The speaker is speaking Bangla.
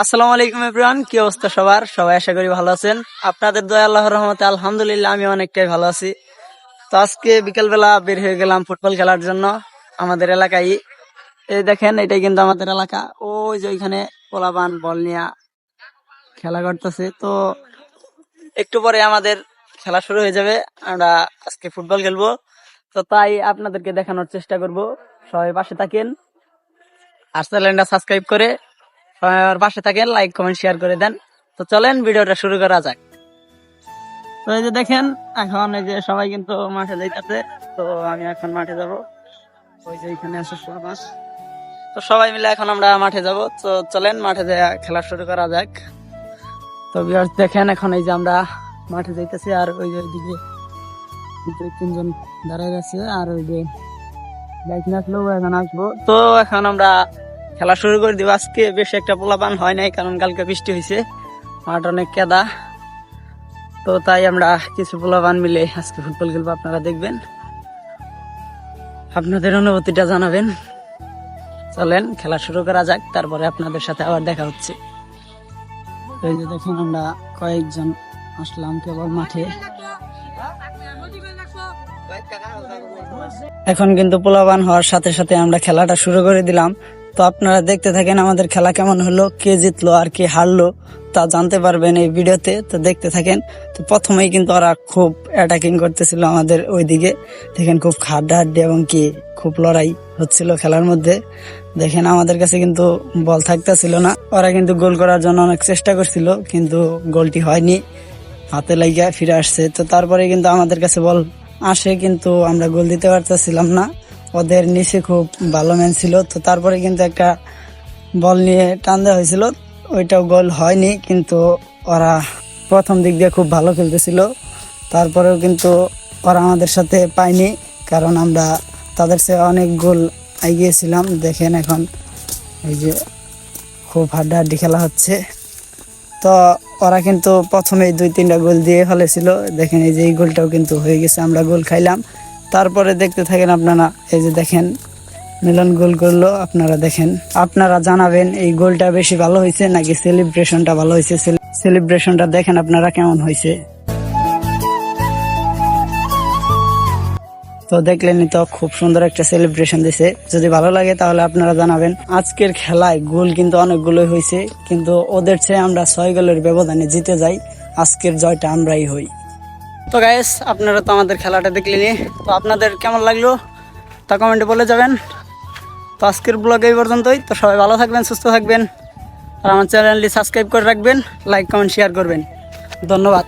আসসালামু আলাইকুম এভরিওয়ান, কি অবস্থা সবার? সবাই আশা করি ভালো আছেন। আপনাদের দয়া আল্লাহর রহমতে আলহামদুলিল্লাহ আমি অনেকটাই ভালো আছি। তো আজকে বিকেলবেলা বের হয়ে গেলাম ফুটবল খেলার জন্য আমাদের এলাকায়। এই দেখেন, এটাই কিন্তু আমাদের এলাকা। ওই যে ওইখানে পোলাপান বল নিয়ে খেলা করতেছে। তো একটু পরে আমাদের খেলা শুরু হয়ে যাবে, আমরা আজকে ফুটবল খেলবো। তো তাই আপনাদেরকে দেখানোর চেষ্টা করব। সবাই পাশে থাকেন, আর চ্যানেলটা সাবস্ক্রাইব করে সবাই আমার পাশে থাকেন, লাইক কমেন্ট শেয়ার করে দেন। তো চলেন ভিডিওটা শুরু করা যাক। তো এই যে দেখেন, এখন এই যে সবাই কিন্তু মাঠে যাইতেছে। তো আমি এখন মাঠে যাব। ওই যে এখানে আছে সবাই। তো সবাই মিলে এখন আমরা মাঠে যাব। তো চলেন মাঠে যাই, খেলা শুরু করা যাক। তো ভিউয়ার্স দেখেন, এখন এই যে আমরা মাঠে যাইতেছি, আর ওই যে ওইদিকে তিনজন দাঁড়ায় আছে, আর ওই যে বাইক না আসলেও এখন আসবো। তো এখন আমরা খেলা শুরু করে দিব। আজকে বেশ একটা পোলাপান হয় নাই, কারণ কালকে বৃষ্টি হয়েছে, মাঠ অনেক কেদা। তো তাই আমরা কিছু পোলাপান মিলে আজকে ফুটবল খেলবো। আপনারা দেখবেন, আপনাদের অনুভূতিটা জানাবেন। চলেন খেলা শুরু করা যাক, তারপরে আপনাদের সাথে আবার দেখা হচ্ছে। এই যে দেখুন, আমরা কয়েকজন আসলাম কেবল মাঠে। এখন কিন্তু পোলাপান হওয়ার সাথে সাথে আমরা খেলাটা শুরু করে দিলাম। তো আপনারা দেখতে থাকেন আমাদের খেলা কেমন হলো, কে জিতলো আর কে হারলো তা জানতে পারবেন এই ভিডিওতে। তো দেখতে থাকেন। তো প্রথমেই কিন্তু ওরা খুব অ্যাটাকিং করতেছিল আমাদের ওইদিকে। দেখেন, খুব হাড্ডাহাড্ডি এবং কি খুব লড়াই হচ্ছিল খেলার মধ্যে। দেখেন, আমাদের কাছে কিন্তু বল থাকতেছিল না। ওরা কিন্তু গোল করার জন্য অনেক চেষ্টা করছিল, কিন্তু গোলটি হয়নি, হাতে লাগিয়ে ফিরে আসছে। তো তারপরে কিন্তু আমাদের কাছে বল আসে, কিন্তু আমরা গোল দিতে পারতেছিলাম না। ওদের নিচে খুব ভালো ম্যান ছিল। তো তারপরে কিন্তু একটা বল নিয়ে টান দেওয়া হয়েছিল, ওইটাও গোল হয়নি। কিন্তু ওরা প্রথম দিক দিয়ে খুব ভালো খেলতেছিল, তারপরেও কিন্তু ওরা আমাদের সাথে পায়নি, কারণ আমরা তাদের চেয়ে অনেক গোল এগিয়েছিলাম। দেখেন, এখন এই যে খুব হাড্ডাহাড্ডি খেলা হচ্ছে। তো ওরা কিন্তু প্রথমেই 2-3টা গোল দিয়ে ফেলেছিল। দেখেন, এই যে এই গোলটাও কিন্তু হয়ে গেছে, আমরা গোল খাইলাম। তারপরে দেখতে থাকেন আপনারা। এই যে দেখেন, মিলন গোল করলো। আপনারা দেখেন, আপনারা জানাবেন এই গোলটা বেশি ভালো হয়েছে নাকি সেলিব্রেশনটা ভালো হয়েছে। সেলিব্রেশনটা দেখেন আপনারা কেমন হয়েছে। তো দেখলেনই তো, খুব সুন্দর একটা সেলিব্রেশন দিছে। যদি ভালো লাগে তাহলে আপনারা জানাবেন। আজকের খেলায় গোল কিন্তু অনেকগুলোই হয়েছে, কিন্তু ওদের চেয়ে আমরা 6 গোলের ব্যবধানে জিতে যাই। আজকের জয়টা আমরাই হই। তো গাইস, আপনারা তো আমাদের খেলাটা দেখলেনি। তো আপনাদের কেমন লাগলো তা কমেন্টে বলে যাবেন। তো আজকের ব্লগ এই পর্যন্তই। তো সবাই ভালো থাকবেন, সুস্থ থাকবেন, আর আমার চ্যানেলটি সাবস্ক্রাইব করে রাখবেন, লাইক কমেন্ট শেয়ার করবেন। ধন্যবাদ।